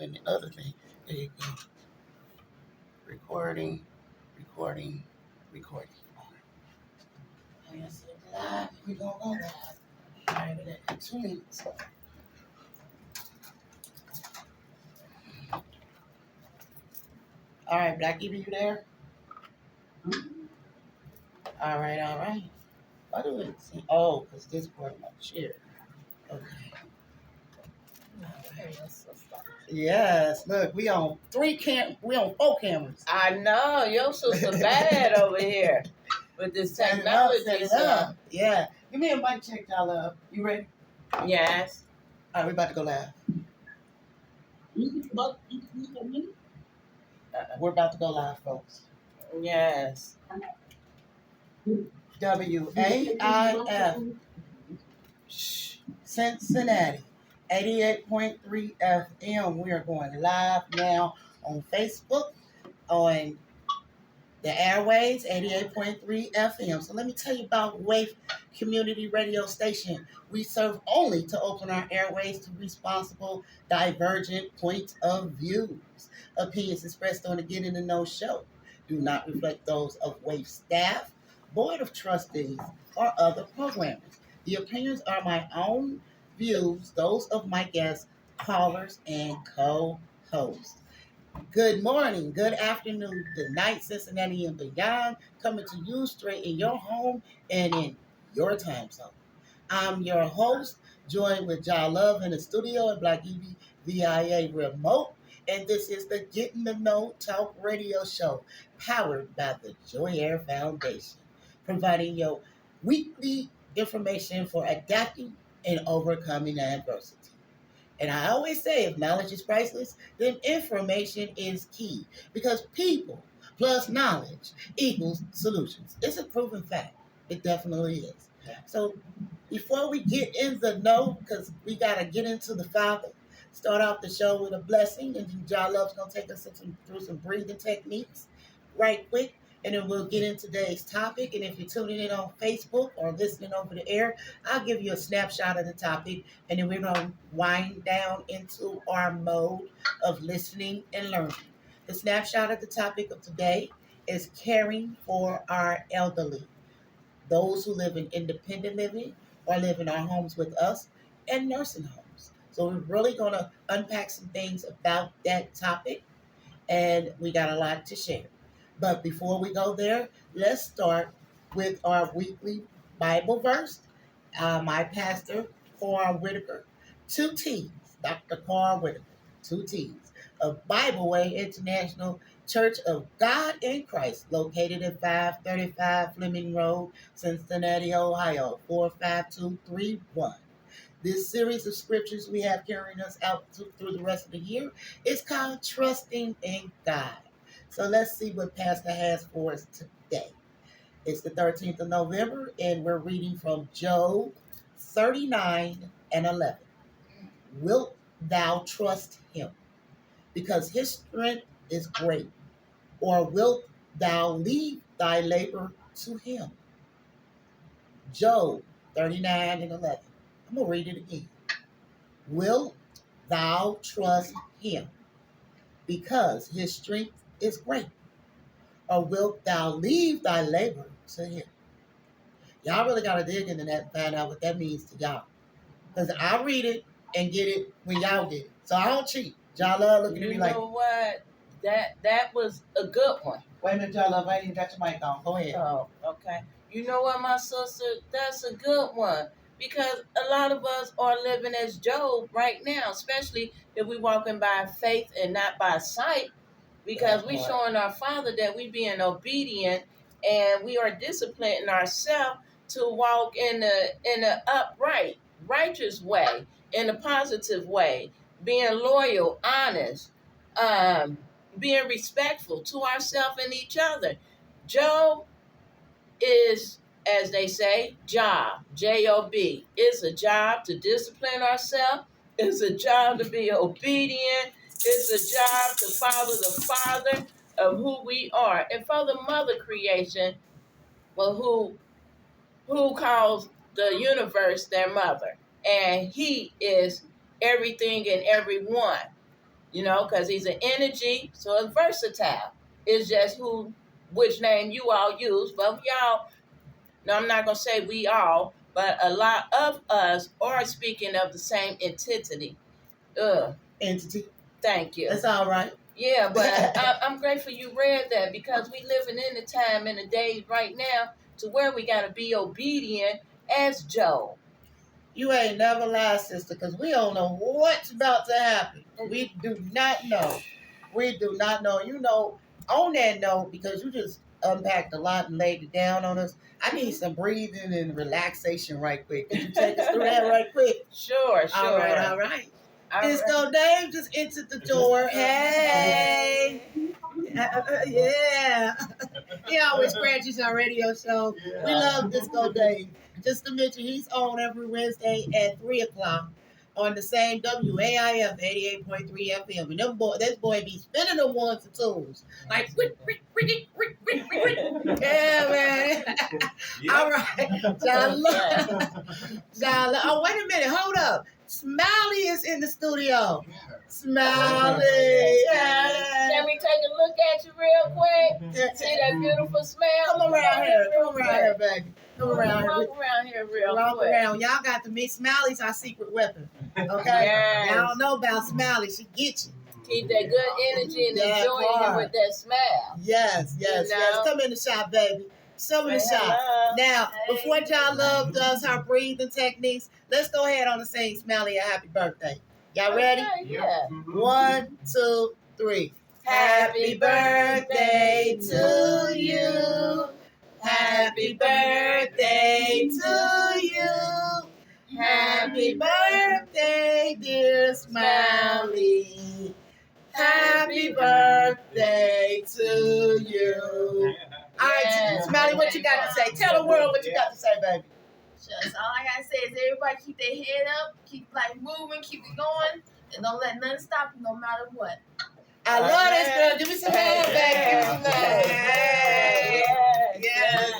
And the other thing, there you go. Recording, recording, recording. All right. Live. We're going to go live. All right, we're at 2 minutes. All right, Black Evie, you there? All right. Why do it see? Oh, because this part of my chair. Okay. Yes, look, we on 4 cameras. I know, your sister bad over here with this technology stuff. Yeah. Give me a mic check, y'all up. You ready? Yes. All right, we about to go live. We're about to go live, folks. Yes. WAIF Cincinnati 88.3 FM. We are going live now on Facebook, on the airways, 88.3 FM. So let me tell you about WAIF Community Radio Station. We serve only to open our airways to responsible, divergent points of views. Opinions expressed on the Get in the Know show do not reflect those of WAIF staff, board of trustees, or other programmers. The opinions are my own views, those of my guests, callers, and co-hosts. Good morning, good afternoon, good night, Cincinnati and beyond, coming to you straight in your home and in your time zone. I'm your host, joined with John Love in the studio and Black Evie VIA remote. And this is the Getting to Know Talk radio show, powered by the Joy Air Foundation, providing your weekly information for adapting and overcoming adversity. And I always say, if knowledge is priceless, then information is key. Because people plus knowledge equals solutions. It's a proven fact. It definitely is. So before we get in the know, because we got to get into the Father, start off the show with a blessing. And then John Love's going to take us through some breathing techniques right quick. And then we'll get into today's topic. And if you're tuning in on Facebook or listening over the air, I'll give you a snapshot of the topic. And then we're going to wind down into our mode of listening and learning. The snapshot of the topic of today is caring for our elderly, those who live in independent living or live in our homes with us, and nursing homes. So we're really going to unpack some things about that topic. And we got a lot to share. But before we go there, let's start with our weekly Bible verse. My pastor, Carl Whitaker, 2 T's, Dr. Carl Whitaker, 2 T's, of Bible Way International Church of God in Christ, located at 535 Fleming Road, Cincinnati, Ohio, 45231. This series of scriptures we have carrying us out through the rest of the year is called Trusting in God. So let's see what Pastor has for us today. It's the 13th of November, and we're reading from Job 39:11. Wilt thou trust him, because his strength is great? Or wilt thou leave thy labor to him? Job 39:11. I'm going to read it again. Wilt thou trust him, because his strength is great? Or wilt thou leave thy labor to him? Y'all really got to dig into that and find out what that means to y'all. Because I read it and get it when y'all get it. So I don't cheat. Y'all love looking at me like... You know what? That was a good one. Wait a minute, y'all love. I ain't even got your mic on. Go ahead. Oh, okay. You know what, my sister? That's a good one. Because a lot of us are living as Job right now, especially if we're walking by faith and not by sight. Because we're showing our Father that we being obedient and we are disciplining ourselves to walk in a upright, righteous way, in a positive way, being loyal, honest, being respectful to ourselves and each other. Job is, as they say, job, J-O-B. It's a job to discipline ourselves. It's a job to be obedient. It's a job to follow the Father of who we are. And for the Mother creation, well, who calls the universe their mother. And he is everything and everyone. because he's an energy, so it's versatile. It's just which name you all use. But y'all, no, I'm not going to say we all, but a lot of us are speaking of the same entity. Entity. Thank you. That's all right. Yeah, but I'm grateful you read that, because we living in the time and the days right now to where we got to be obedient as Joe. You ain't never lied, sister, because we don't know what's about to happen. We do not know. We do not know. On that note, because you just unpacked a lot and laid it down on us, I need some breathing and relaxation right quick. Could you take us through that right quick? Sure. All right. Disco Dave just entered the door. Hey. Yeah. He always scratches our radio show. Yeah. We love Disco Dave. Just to mention, he's on every Wednesday at 3 o'clock on the same WAIF 88.3 FM. And this boy be spinning the ones and twos. Like, yeah, man. Yeah. All right. Oh, wait a minute. Hold up. Smiley is in the studio. Smiley. Yeah. Can we take a look at you real quick? Yeah. See that beautiful smile? Come around here, baby. Come around here. Walk around here real quick. Walk around. Y'all got to meet Smiley's our secret weapon. Okay? Yes. Y'all don't know about Smiley. She get you. Keep that good energy and enjoying him with that smile. Yes. Come in the shop, baby. Show me the shop. Now, before y'all love does her breathing techniques, let's go ahead on and sing Smiley a happy birthday. Y'all ready? Yeah. 1, 2, 3. Happy birthday to you. Happy birthday to you. Happy birthday, dear Smiley. Happy birthday to you. All right, Smiley, what you got to say? Tell the world what you got to say, baby. Just all I gotta say is everybody keep their head up, keep moving, keep it going, and don't let nothing stop you no matter what. I love this girl. Give me some love, baby.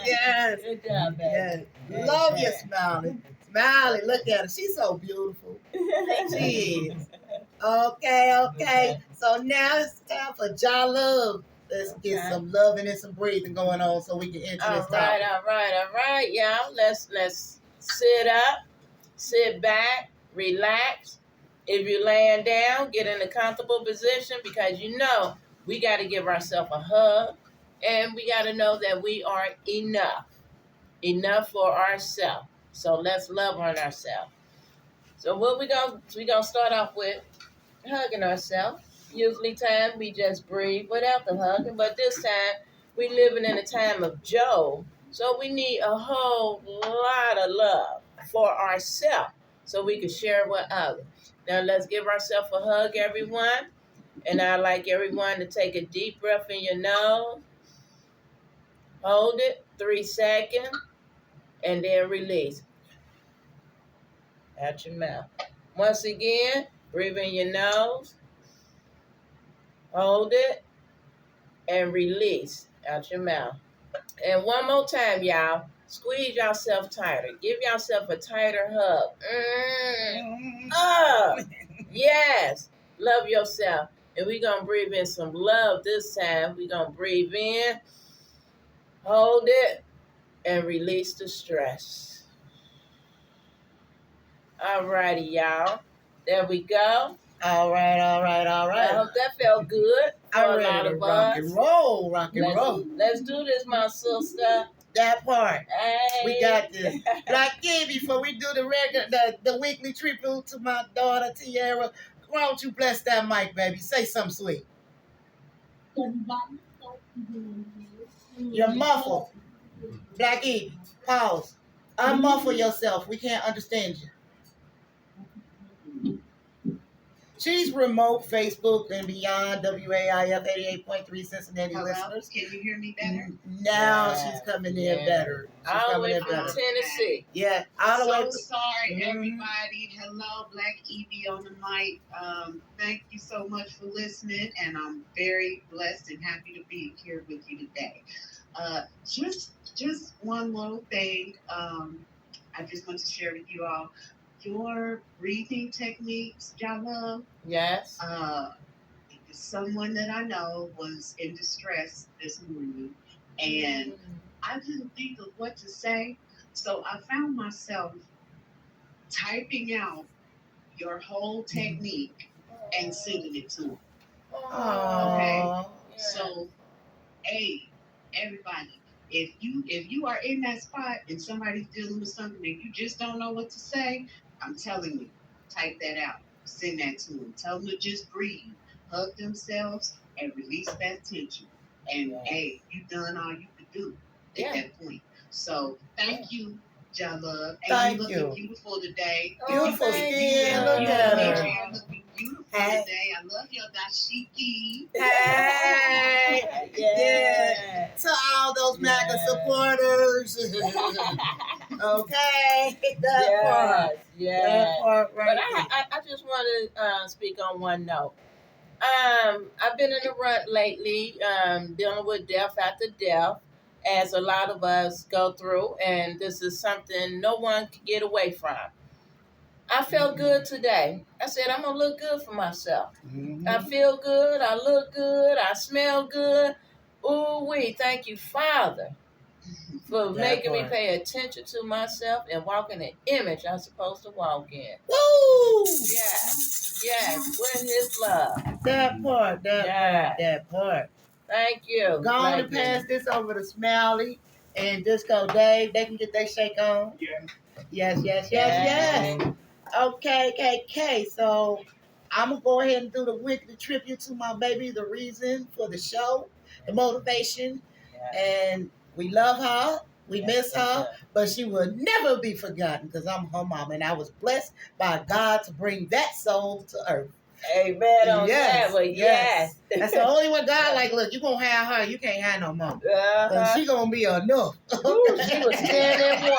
Yes. Good job, baby. Yes. Love you, Smiley. Smiley, look at her. She's so beautiful. She is. Okay. So now it's time for Ja Love. Let's get some loving and some breathing going on so we can enter this topic. All right, y'all. Let's sit up, sit back, relax. If you're laying down, get in a comfortable position, because we got to give ourselves a hug, and we got to know that we are enough for ourselves. So let's love on ourselves. So what we gonna start off with hugging ourselves. Usually time we just breathe without the hugging, but this time we living in a time of Joe, so we need a whole lot of love for ourselves so we can share with others. Now let's give ourselves a hug, everyone, and I'd like everyone to take a deep breath in your nose, hold it 3 seconds, and then release out your mouth. Once again, breathe in your nose, hold it, and release out your mouth. And one more time, y'all. Squeeze yourself tighter. Give yourself a tighter hug. Yes. Love yourself. And we're going to breathe in some love this time. We're going to breathe in, hold it, and release the stress. All righty, y'all. There we go. All right. I hope that felt good. I'm ready to rock and roll. Let's do this, my sister. That part. Hey. We got this. Like, before we do the weekly tribute to my daughter, Tiara, why don't you bless that mic, baby? Say something sweet. You're muffled. Black Evie, pause. Unmuffle yourself. We can't understand you. She's remote Facebook and beyond WAIF 88.3 Cincinnati listeners. Can you hear me better? Now she's coming in better. All the way from Tennessee. Yeah. Sorry, everybody. Hello, Black Evie on the mic. Thank you so much for listening, and I'm very blessed and happy to be here with you today. Just one little thing. I just want to share with you all. Your breathing techniques, y'all love. Yes. someone that I know was in distress this morning, and I couldn't think of what to say. So I found myself typing out your whole technique and sending it to them. Aww. So, hey, everybody, if you are in that spot and somebody's dealing with something and you just don't know what to say, I'm telling you, type that out, send that to them, tell them to just breathe, hug themselves, and release that tension. And hey, you done all you could do at that point. So thank you, Ja Love. And you looking beautiful today. Beautiful skin. Look at her. You're looking beautiful today. I love your dashiki. Hey. Yeah. To all those MAGA supporters. Okay. That part. Yeah. That part right But I just want to speak on one note. I've been in the rut lately, dealing with death after death, as a lot of us go through, and this is something no one can get away from. I felt good today. I said, I'm going to look good for myself. I feel good. I look good. I smell good. Ooh-wee. Thank you, Father, for making me pay attention to myself and walk in the image I'm supposed to walk in. Woo! Yes, with His love. That part. Thank you. Go on and pass this over to Smiley and just go, Dave. They can get their shake on. Yes. Okay, KK. So I'm going to go ahead and do the weekly tribute to my baby, the reason for the show, the motivation. And we love her. We miss her. But she will never be forgotten because I'm her mom. And I was blessed by God to bring that soul to earth. Amen on that. But yes. That's the only one God like, look, you going to have her. You can't have no mom. She going to be enough. Ooh, she was 10 and 1.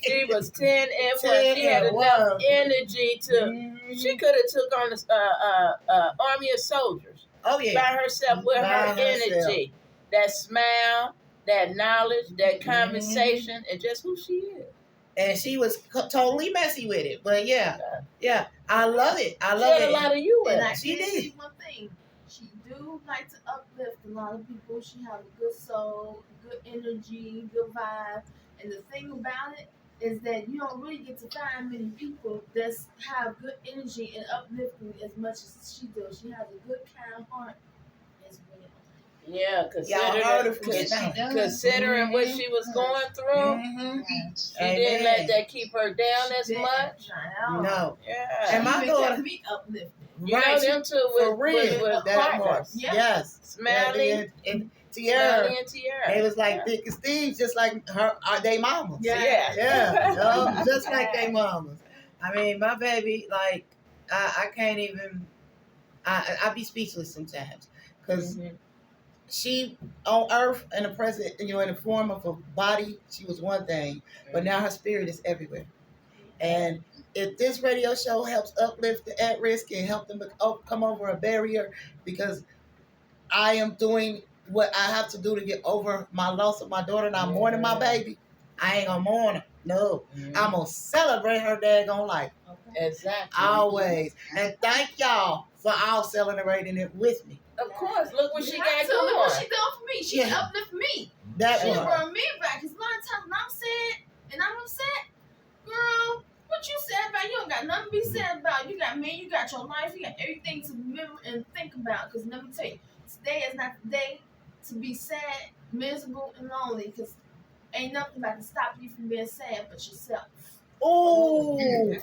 She was 10 and 1. She had enough energy to, she could have took on the army of soldiers. Oh, yeah. By herself with her energy. That smile, that knowledge, that conversation, and just who she is. And she was totally messy with it. But yeah, I love it. I love she had it. a lot of you in And it. I did see one thing. She do like to uplift a lot of people. She has a good soul, good energy, good vibe. And the thing about it is that you don't really get to find many people that have good energy and uplifting as much as she does. She has a good, kind heart as well. Yeah, considering what she was going through, she didn't let that keep her down as much. No. Yeah. And my daughter, me uplifted. You know them two with partners. Yes. Smiley and Tiara. Tiara. They was like Vic and Steve, just like her, they mamas. Yeah. Just like they mamas. I mean, my baby, like, I can't even, I be speechless sometimes. Because she, on earth, in the present, in the form of a body, she was one thing. But now her spirit is everywhere. And if this radio show helps uplift the at-risk and help them come over a barrier, because I am doing what I have to do to get over my loss of my daughter, and I'm mourning my baby, I ain't gonna mourn her. No. I'm gonna celebrate her daggone life. Exactly. Always. And thank y'all for all celebrating it with me. Of course. Look what she got Look going. what she done for me. She uplift me. That she one. brought me back. Because a lot of times when I'm sad and I'm upset, girl, what you sad about? You don't got nothing to be sad about. You got me, you got your life, you got everything to remember and think about. Because let me tell you, today is not the day to be sad, miserable, and lonely. Because ain't nothing that can stop you from being sad but yourself. Oh, yeah,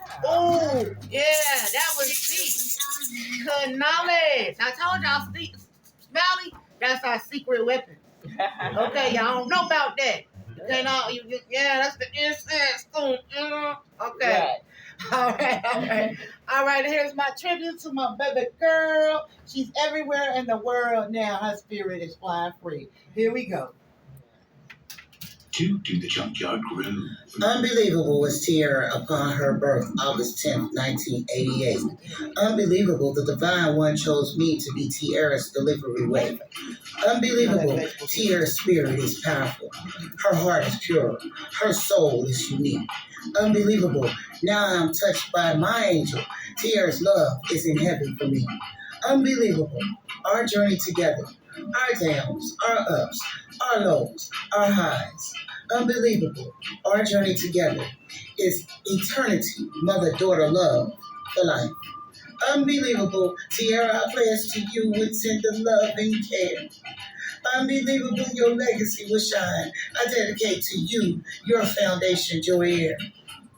that was deep. Good knowledge. I told y'all, Smiley, that's our secret weapon. Okay, y'all don't know about that. That's the inside scoop. Okay. Right. All right, here's my tribute to my baby girl. She's everywhere in the world now. Her spirit is flying free. Here we go. To the junkyard crew. Unbelievable was Tiara upon her birth, August 10th, 1988. Unbelievable, the Divine One chose me to be Tiara's delivery way. Unbelievable, Tiara's spirit is powerful. Her heart is pure. Her soul is unique. Unbelievable, now I'm touched by my angel. Tiara's love is in heaven for me. Unbelievable. Our journey together. Our downs, our ups, our lows, our highs. Unbelievable. Our journey together is eternity, mother-daughter love for life. Unbelievable. Tierra, I pledge to you with tender love and care. Unbelievable, your legacy will shine. I dedicate to you your foundation, your heir.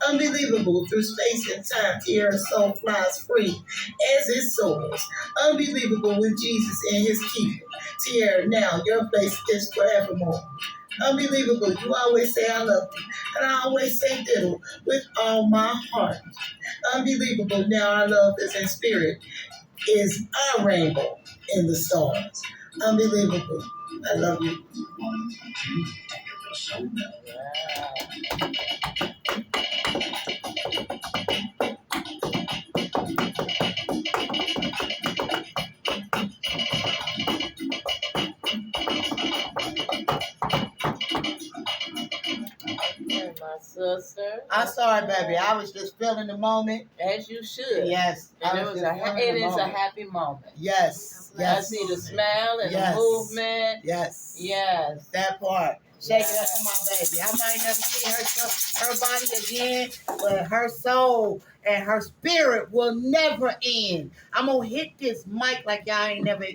Unbelievable, through space and time, Tierra's soul flies free as it soars. Unbelievable with Jesus and his keeper. Tierra, now your place is forevermore. Unbelievable, you always say I love you, and I always say diddle with all my heart. Unbelievable, now our love is in spirit, is our rainbow in the stars. Unbelievable, I love you. Okay, my sister. I'm sorry, baby. I was just feeling the moment. As you should. Yes. And it is a happy moment. Yes. I Yes. see the smile and Yes. the movement. Yes. Yes. That part. Shake it up Yes. for my baby. I might never see her body again, but her soul and her spirit will never end. I'm going to hit this mic like y'all ain't never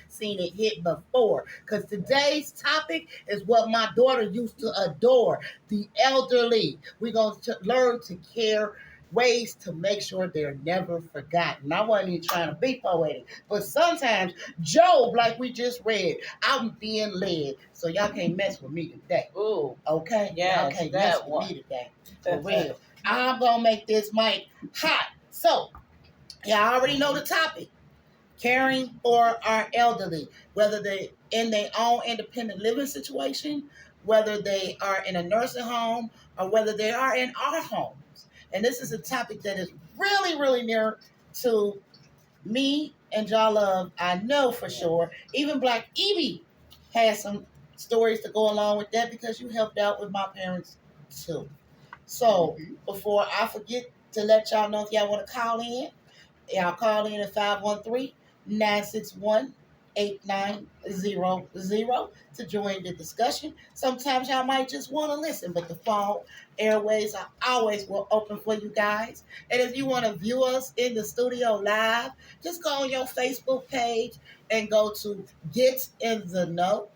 seen it hit before. Because today's topic is what my daughter used to adore, the elderly. We're going to learn to care, ways to make sure they're never forgotten. I wasn't even trying to be poetic, but sometimes Job, like we just read, I'm being led. So y'all can't mess with me today. Ooh. Okay? Yes, y'all can't that mess with one. me today. For real. I'm going to make this mic hot. So, y'all already know the topic. Caring for our elderly, whether they in their own independent living situation, whether they are in a nursing home, or whether they are in our homes. And this is a topic that is really, really near to me and y'all love. I know for sure. Even Black Evie has some stories to go along with that because you helped out with my parents too. So before I forget to let y'all know if y'all want to call in, y'all call in at 513-961-8900 to join the discussion. Sometimes y'all might just want to listen, but the phone airways are always open for you guys. And if you want to view us in the studio live, just go on your Facebook page and go to Get in the Know,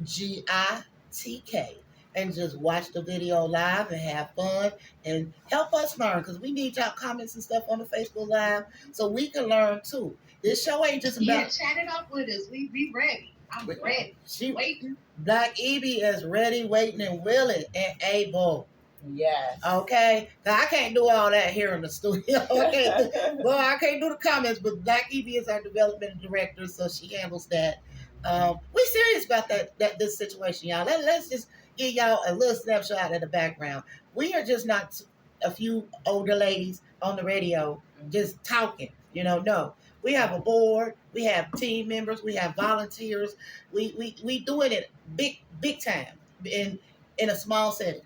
GiTK, and just watch the video live and have fun and help us learn, because we need y'all comments and stuff on the Facebook Live so we can learn too. This show ain't just about... chat it up with us. We ready. I'm ready. She waiting. Black Evie is ready, waiting, and willing, and able. Yes. Okay? Now, I can't do all that here in the studio. I can't do the comments, but Black Evie is our development director, so she handles that. We're serious about this situation, y'all. Let's just give y'all a little snapshot of the background. We are just not a few older ladies on the radio just talking, no. We have a board, we have team members, we have volunteers. We doing it big time in a small setting.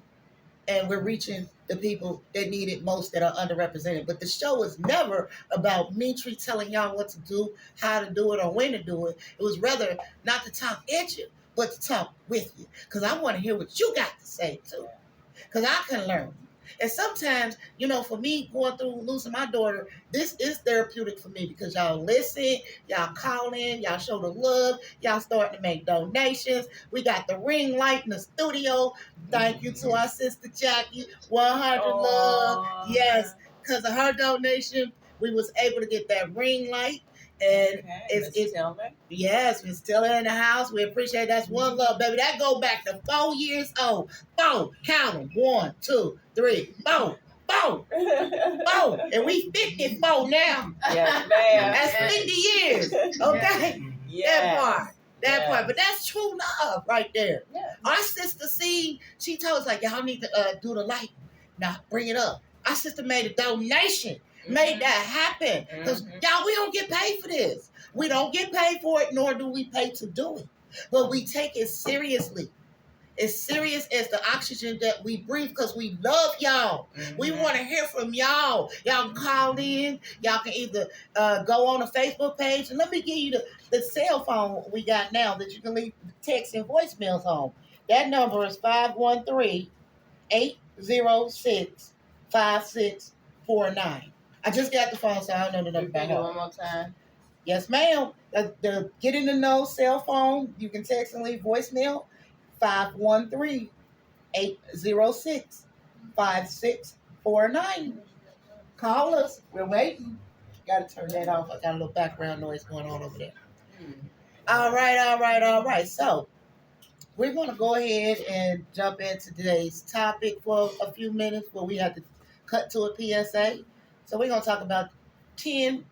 And we're reaching the people that need it most, that are underrepresented. But the show is never about me telling y'all what to do, how to do it, or when to do it. It was rather not to talk at you, but to talk with you. Because I want to hear what you got to say, too. Because I can learn. And sometimes, for me going through losing my daughter, this is therapeutic for me because y'all listen, y'all call in, y'all show the love, y'all starting to make donations. We got the ring light in the studio. Thank you to our sister Jackie, 100 love. Yes, because of her donation, we was able to get that ring light. And it's yes, we're still in the house. We appreciate that's one love, baby. That go back to 4 years old. 4, count them. 1, 2, 3, 4. And we 54 now. Yes, ma'am. That's 50 years. Okay? Yes. That part. But that's true love right there. Yeah. Our sister she told us, like, y'all need to do the light. Now, bring it up. Our sister made a donation. Made that happen. Because, y'all, we don't get paid for this. We don't get paid for it, nor do we pay to do it. But we take it seriously. as serious as the oxygen that we breathe because we love y'all. We want to hear from y'all. Y'all can call in. Y'all can either go on the Facebook page. And let me give you the cell phone we got now that you can leave text and voicemails on. That number is 513-806-5649. I just got the phone, so I don't know the number by Repeat it heart. one more time. Yes, ma'am. The Get in the Know cell phone, you can text and leave voicemail, 513-806-5649. Call us. We're waiting. Got to turn that off. I got a little background noise going on over there. All right. So we're going to go ahead and jump into today's topic for a few minutes where we have to cut to a PSA. So we're going to talk about 10,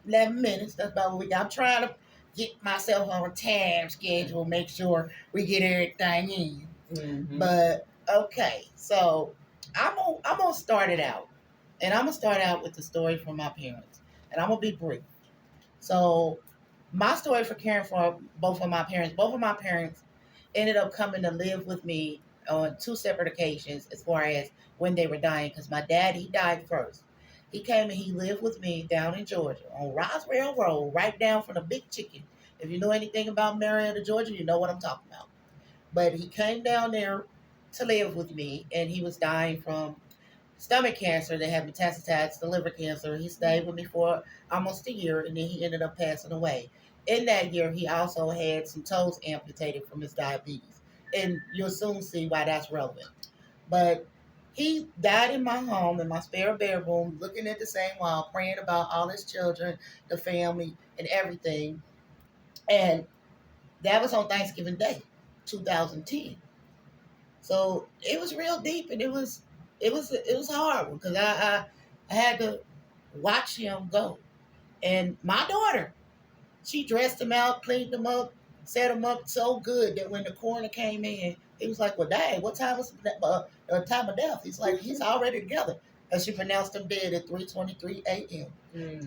11 minutes. That's about what we got. I'm trying to get myself on a time schedule, make sure we get everything in. But okay, so I'm gonna start it out, and I'm gonna start out with the story from my parents, and I'm gonna be brief. So my story for caring for both of my parents ended up coming to live with me on two separate occasions as far as when they were dying, because my dad, he died first. He came and he lived with me down in Georgia on Roswell Road, right down from the Big Chicken. If you know anything about Marietta, Georgia, you know what I'm talking about. But he came down there to live with me, and he was dying from stomach cancer that had metastasized to liver cancer. He stayed with me for almost a year, and then he ended up passing away. In that year, he also had some toes amputated from his diabetes. And you'll soon see why that's relevant. But he died in my home, in my spare bedroom, looking at the same wall, praying about all his children, the family, and everything. And that was on Thanksgiving Day, 2010. So it was real deep, and it was hard because I had to watch him go. And my daughter, she dressed him out, cleaned him up, set him up so good that when the coroner came in, he was like, "Well, Dad, what time was the time of death?" He's like, "He's already together." And she pronounced him dead at 3:23 a.m.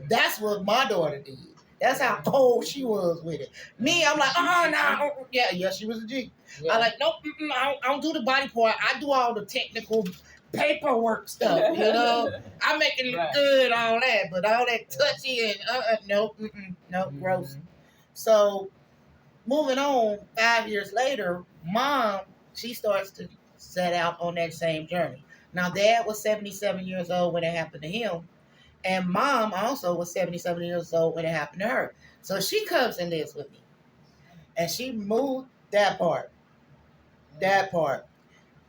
That's what my daughter did. That's how cold she was with it. Me, I'm like, no. Yeah, she was a G. Yeah. I like, nope, I don't do the body part. I do all the technical paperwork stuff, you know. I make it look good, all that, but all that touchy and nope, gross. So, moving on, 5 years later, Mom, she starts to set out on that same journey. Now, Dad was 77 years old when it happened to him. And Mom also was 77 years old when it happened to her. So she comes and lives with me. And she moved that part.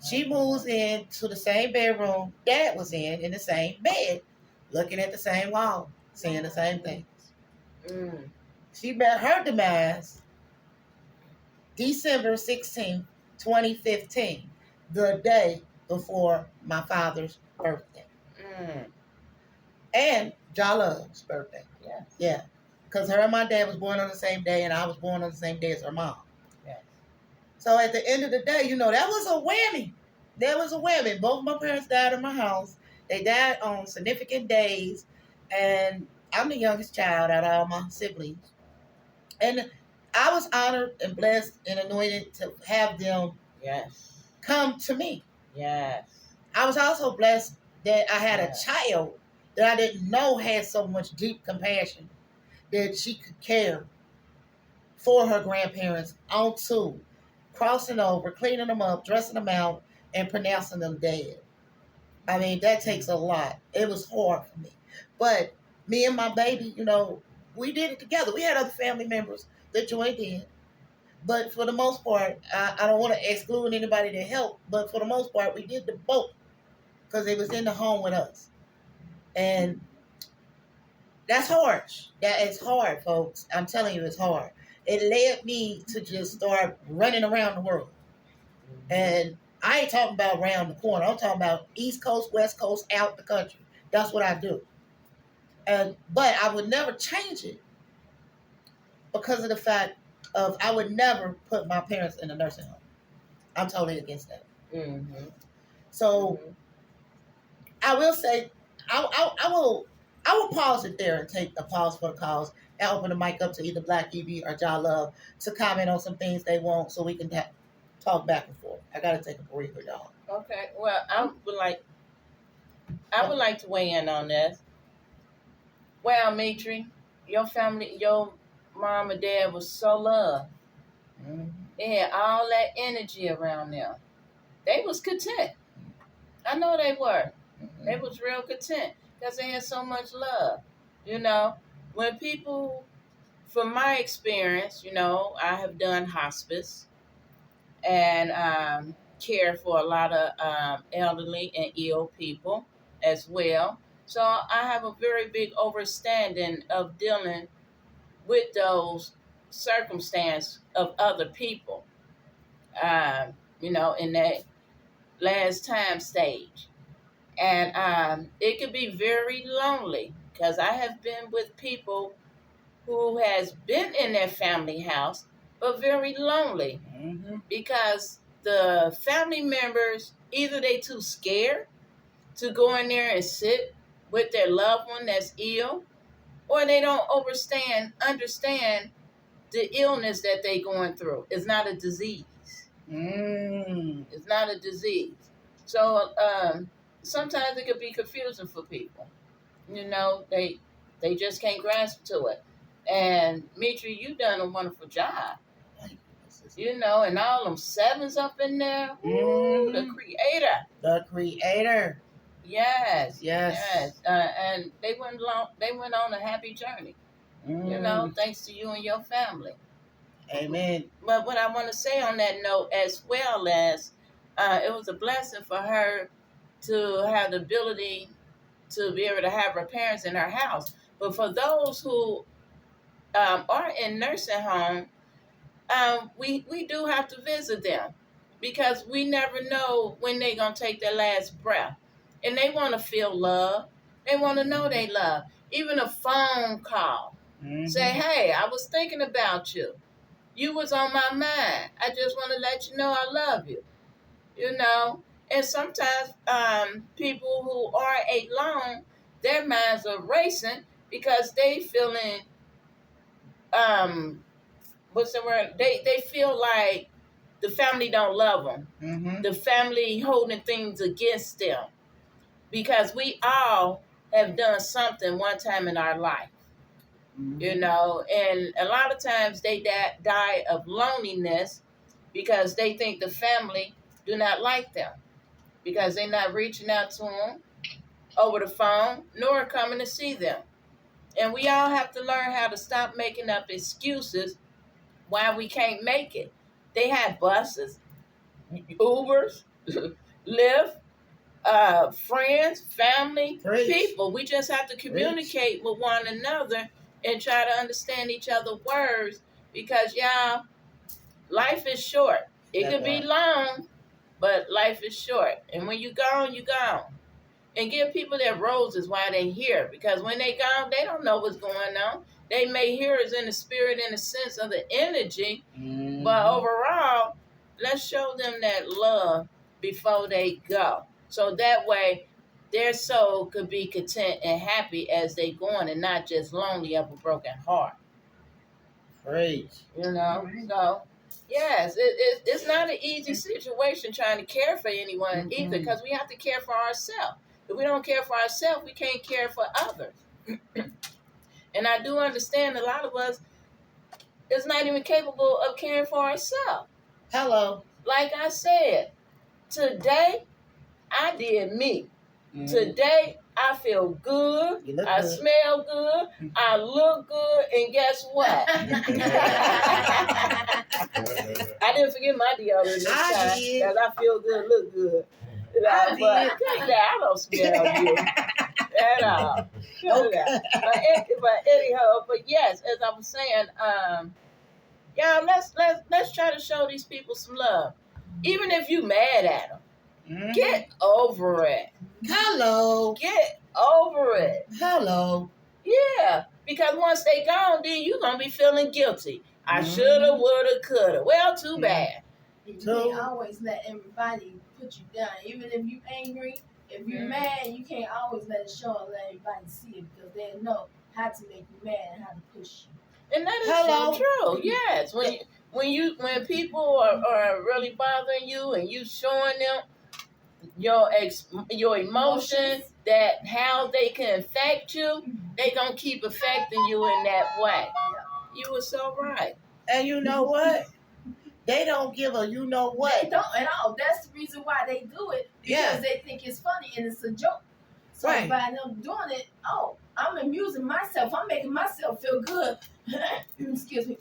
She moves into the same bedroom Dad was in the same bed, looking at the same wall, saying the same things. She met her demise December 16th, 2015, the day before my father's birthday. And Jala's birthday. Yeah. Because her and my dad was born on the same day, and I was born on the same day as her mom. Yeah. So at the end of the day, that was a whammy. Both of my parents died in my house. They died on significant days, and I'm the youngest child out of all my siblings. And I was honored and blessed and anointed to have them come to me. Yes. I was also blessed that I had a child that I didn't know had so much deep compassion that she could care for her grandparents on two, crossing over, cleaning them up, dressing them out, and pronouncing them dead. I mean, that takes a lot. It was hard for me. But me and my baby, we did it together. We had other family members that joined in. But for the most part, I don't want to exclude anybody that helped, but for the most part, we did the both because it was in the home with us. And that's hard. That is hard, folks. I'm telling you, it's hard. It led me to just start running around the world. And I ain't talking about around the corner. I'm talking about East Coast, West Coast, out the country. That's what I do. But I would never change it because of the fact of I would never put my parents in a nursing home. I'm totally against that. So I will say, I will pause it there and take a pause for the cause and open the mic up to either Black Evie or Ja Love to comment on some things they want so we can talk back and forth. I gotta take a breather, y'all. Okay. Well, I would like to weigh in on this. Well, Mitri, your family, your mom and dad was so loved. Mm-hmm. They had all that energy around them. They was content. I know they were. Mm-hmm. They was real content because they had so much love. You know, when people, from my experience, I have done hospice and care for a lot of elderly and ill people as well. So I have a very big understanding of dealing with those circumstances of other people, in that last time stage. And it could be very lonely because I have been with people who has been in their family house, but very lonely Mm-hmm. because the family members, either they too scared to go in there and sit with their loved one that's ill, or they don't understand the illness that they going through. It's not a disease. Mm. It's not a disease. So sometimes it could be confusing for people. They just can't grasp to it. And Mitri, you done a wonderful job. And all them sevens up in there. Ooh, the creator. The creator. Yes. Yes. And they went on a happy journey. Thanks to you and your family. Amen. But what I want to say on that note, as well as it was a blessing for her to have the ability to be able to have her parents in her house. But for those who are in nursing home, we do have to visit them because we never know when they're going to take their last breath. And they want to feel love. They want to know they love. Even a phone call. Mm-hmm. Say, hey, I was thinking about you. You was on my mind. I just want to let you know I love you. And sometimes people who are alone, their minds are racing because they feeling, what's the word? They feel like the family don't love them. Mm-hmm. The family holding things against them because we all have done something one time in our life. Mm-hmm. And a lot of times they die of loneliness because they think the family do not like them because they're not reaching out to them over the phone nor coming to see them. And we all have to learn how to stop making up excuses why we can't make it. They have buses, Ubers, Lyft, friends, family, people. We just have to communicate with one another and try to understand each other's words because, y'all, life is short. It could be long, but life is short. And when you're gone, you're gone. And give people their roses while they're here because when they gone, they don't know what's going on. They may hear us in the spirit, in the sense of the energy, but overall, let's show them that love before they go. So that way, their soul could be content and happy as they going and not just lonely of a broken heart. Great. So, yes, it's not an easy situation trying to care for anyone either because we have to care for ourselves. If we don't care for ourselves, we can't care for others. And I do understand a lot of us is not even capable of caring for ourselves. Hello. Like I said, today I did me. Mm-hmm. Today I feel good. I good. smell good. I look good. And guess what? I didn't forget my deodorant this time because I feel good, look good. But I don't smell good at all. Okay. But anyhow, yes, as I was saying, y'all, let's try to show these people some love, even if you mad at them. Mm-hmm. Get over it. Hello. Get over it. Hello. Yeah, because once they gone, then you're going to be feeling guilty. I shoulda, woulda, coulda. Well, too bad. You can't always let everybody put you down. Even if you're angry, if you're mad, you can't always let it show and let everybody see it because they'll know how to make you mad and how to push you. And that is so true. Yes. when people are really bothering you and you showing them your emotion, that how they can affect you, they gonna keep affecting you in that way. You were so right. And you know what? They don't give a you know what. They don't at all. That's the reason why they do it, because they think it's funny and it's a joke. So by them doing it, I'm amusing myself. I'm making myself feel good. Excuse me.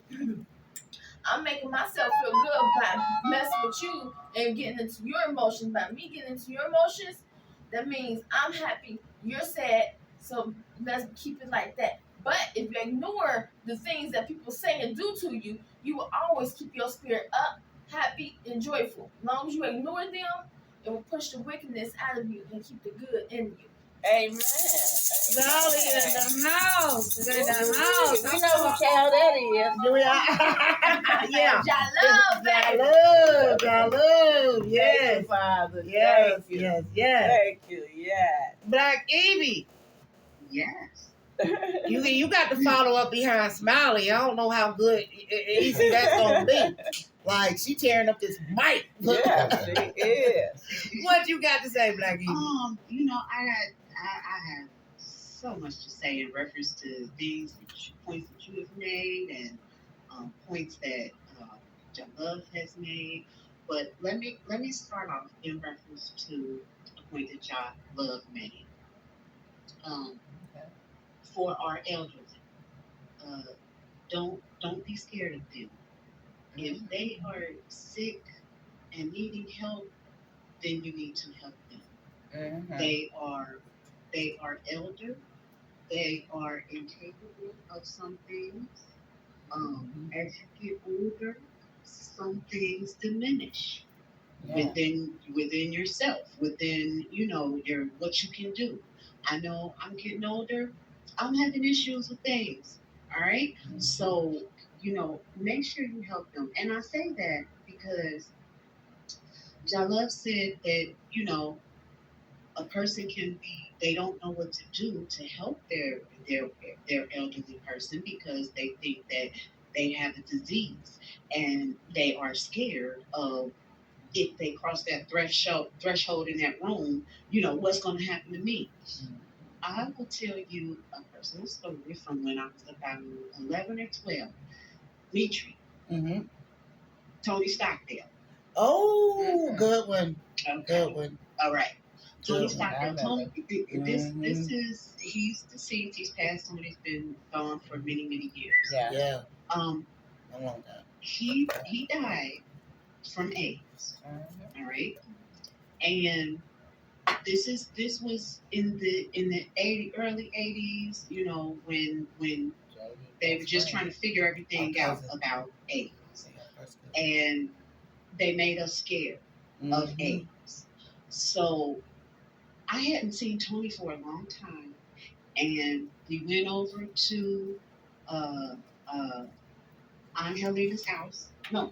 I'm making myself feel good by messing with you and getting into your emotions. By me getting into your emotions, that means I'm happy, you're sad. So let's keep it like that. But if you ignore the things that people say and do to you, you will always keep your spirit up, happy, and joyful. As long as you ignore them, it will push the wickedness out of you and keep the good in you. Amen. Molly in the house. In the house. We know what child that is. Do we? Yeah. Y'all love. Yes. Thank you, Father. Yes. Thank you. Yes. Thank you. Yes. Black Evie. Yes. You got to follow up behind Smiley. I don't know how good easy that's gonna be. Like, she tearing up this mic. Yeah, she is. What you got to say, Black Evie? I have so much to say in reference to points that you have made and points that Love has made. But let me start off in reference to a point that Love made. For our elderly, don't be scared of them. If they are sick and needing help, then you need to help them. Mm-hmm. They are elder. They are incapable of some things. As you get older, some things diminish within yourself, within your what you can do. I know I'm getting older. I'm having issues with things. All right, so make sure you help them. And I say that because Jalove said that a person can be, they don't know what to do to help their elderly person because they think that they have a disease and they are scared of, if they cross that threshold in that room, what's going to happen to me. I will tell you a personal story from when I was about 11 or 12. Mitri. Tony Stockdale. Oh, good one. Okay. Good one. All right. Tony Stockdale. Tony, this is, he's deceased. He's passed on. He's been gone for many, many years. Yeah. A long time. He died from AIDS. All right. And this was in the early 80s. When they were just trying to figure everything out about AIDS, and they made us scared of AIDS. So I hadn't seen Tony for a long time, and we went over to Aunt Helena's house. No,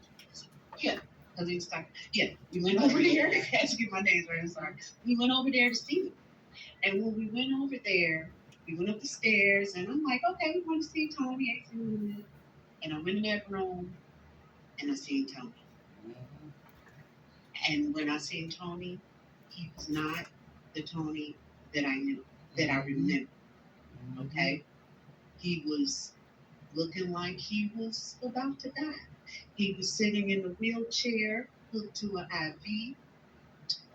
yeah, Helena's house. Yeah, we went over there. I had to get my names right. I'm sorry. We went over there to see him, and when we went over there, we went up the stairs, and I'm like, okay, we want to see Tony. And I went in that room, and I seen Tony. And when I seen Tony, he was not the Tony that I knew, that I remember. Okay? He was looking like he was about to die. He was sitting in a wheelchair, hooked to an IV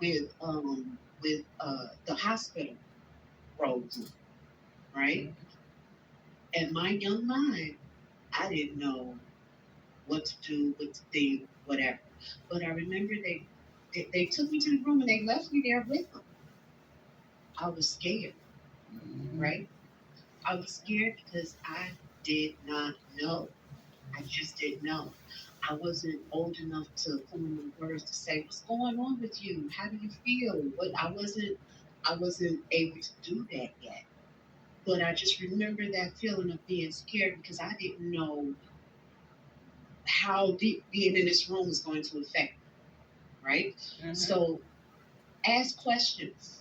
with the hospital robes on, right? And my young mind, I didn't know what to do, what to think, whatever. But I remember they took me to the room and they left me there with them. I was scared, right? I was scared because I did not know. I just didn't know. I wasn't old enough to form the words to say, what's going on with you? How do you feel? I wasn't able to do that yet. But I just remember that feeling of being scared because I didn't know how deep being in this room was going to affect me, right? So ask questions.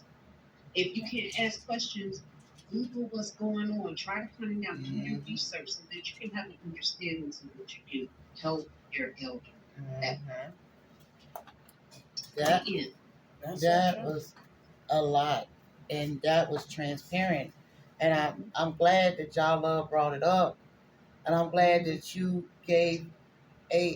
If you can't ask questions, Google what's going on. Try to find out, do your Mhm. research so that you can have an understanding so that you can help your elder. Mhm. The That end. That's so that true. was a lot, and that was transparent. And Mhm. I'm glad that y'all brought it up, and I'm glad that you gave a